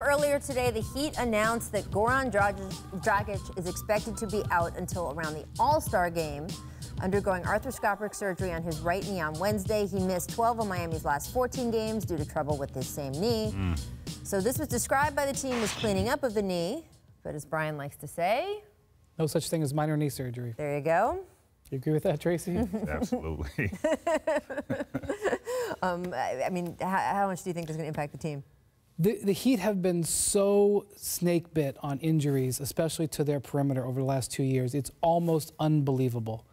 earlier today, the Heat announced that Goran Dragić is expected to be out until around the All-Star game, undergoing arthroscopic surgery on his right knee on Wednesday. He missed 12 of Miami's last 14 games due to trouble with his same knee. So this was described by the team as cleaning up of the knee, but as Brian likes to say, no such thing as minor knee surgery. There you go. You agree with that, Tracy? Absolutely. I mean, how much do you think this is going to impact the team? The Heat have been so snake-bit on injuries, especially to their perimeter over the last 2 years. It's almost unbelievable.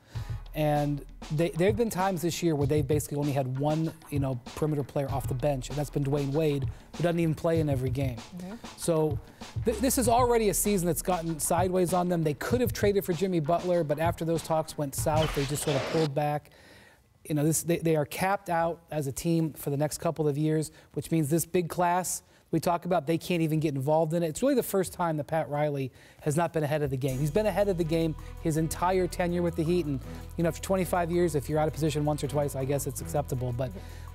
And there have been times this year where they've basically only had one, perimeter player off the bench, and that's been Dwayne Wade, who doesn't even play in every game. So this is already a season that's gotten sideways on them. They could have traded for Jimmy Butler, but after those talks went south, they just sort of pulled back. They are capped out as a team for the next couple of years, which means this big class we talk about, they can't even get involved in it. It's really the first time that Pat Riley has not been ahead of the game. He's been ahead of the game his entire tenure with the Heat, and after 25 years, if you're out of position once or twice, I guess it's acceptable. But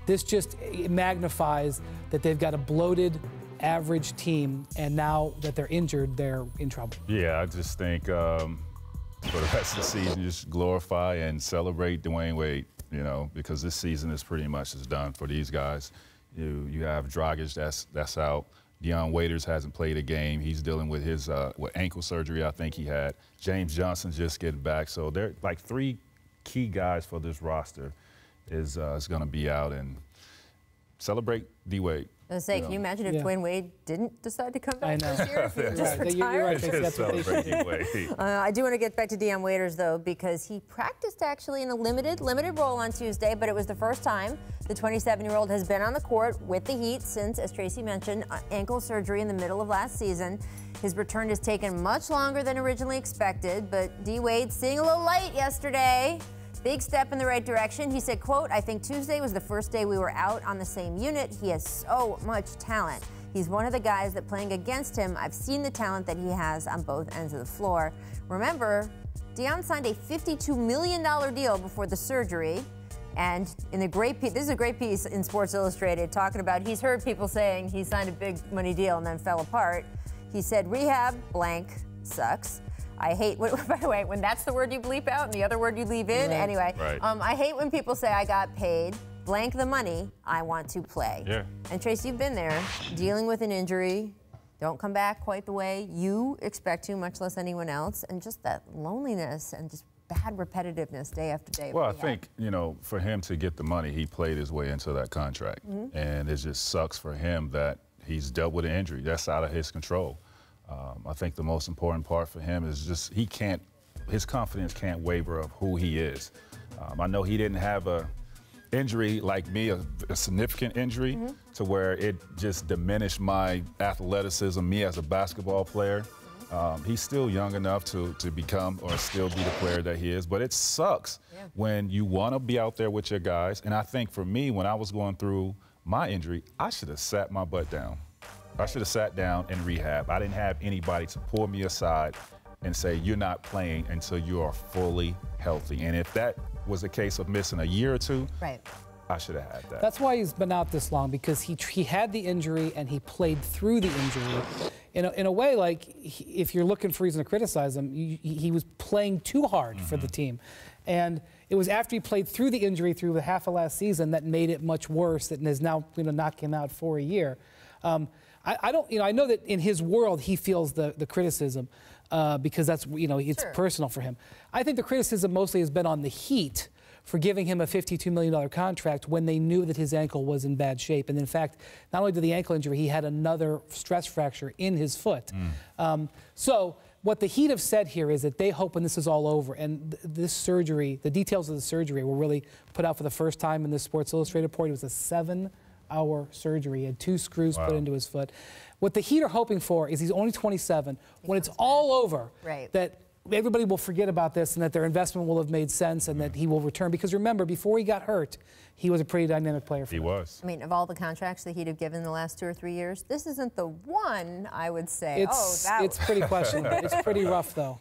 this just magnifies that they've got a bloated, average team, and now that they're injured, they're in trouble. Yeah, I just think for the rest of the season, just glorify and celebrate Dwayne Wade, because this season is pretty much done for these guys. You have Dragić that's out. Dion Waiters hasn't played a game. He's dealing with his ankle surgery, I think he had. James Johnson just getting back. So they're like three key guys for this roster is going to be out, and celebrate D. Wade. I was going to say, can you imagine if Dwayne Wade didn't decide to come back this year? If he just retired? You're right. That's what they should do. I do want to get back to Dion Waiters, though, because he practiced actually in a limited role on Tuesday, but it was the first time the 27-year-old has been on the court with the Heat since, as Tracy mentioned, ankle surgery in the middle of last season. His return has taken much longer than originally expected, but D. Wade seeing a little light yesterday. Big step in the right direction. He said, quote, "I think Tuesday was the first day we were out on the same unit. He has so much talent. He's one of the guys that playing against him, I've seen the talent that he has on both ends of the floor." Remember, Dion signed a $52 million deal before the surgery. And in this is a great piece in Sports Illustrated talking about he's heard people saying he signed a big money deal and then fell apart. He said, "Rehab blank sucks. I hate, by the way, when that's the word you bleep out and the other word you leave in. Anyway, I hate when people say I got paid, blank the money, I want to play." Yeah. And Tracy, you've been there, dealing with an injury, don't come back quite the way you expect to, much less anyone else, and just that loneliness and just bad repetitiveness day after day. Well, I think, for him to get the money, he played his way into that contract. And it just sucks for him that he's dealt with an injury. That's out of his control. I think the most important part for him is just his confidence can't waver of who he is. I know he didn't have a injury like me, a significant injury, to where it just diminished my athleticism, me as a basketball player. He's still young enough to become or still be the player that he is, but it sucks when you want to be out there with your guys. And I think for me, when I was going through my injury, I should have sat my butt down. I should have sat down in rehab. I didn't have anybody to pull me aside and say, "You're not playing until you are fully healthy." And if that was a case of missing a year or two, I should have had that. That's why he's been out this long, because he had the injury and he played through the injury. In a way, like, if you're looking for reason to criticize him, he was playing too hard for the team. And it was after he played through the injury through the half of last season that made it much worse, and has now knocked him out for a year. I know that in his world he feels the criticism because that's it's personal for him. I think the criticism mostly has been on the Heat for giving him a $52 million contract when they knew that his ankle was in bad shape. And in fact, not only did the ankle injury, he had another stress fracture in his foot. So what the Heat have said here is that they hope when this is all over, and this surgery, the details of the surgery were really put out for the first time in the Sports Illustrated report. It was a 7-hour surgery. He had 2 screws put into his foot. What the Heat are hoping for is he's only 27. When it's all over, that everybody will forget about this and that their investment will have made sense and that he will return. Because remember, before he got hurt, he was a pretty dynamic player for them. He was. I mean, of all the contracts the Heat have given the last 2 or 3 years, this isn't the one I would say, it's pretty questionable. It's pretty rough, though.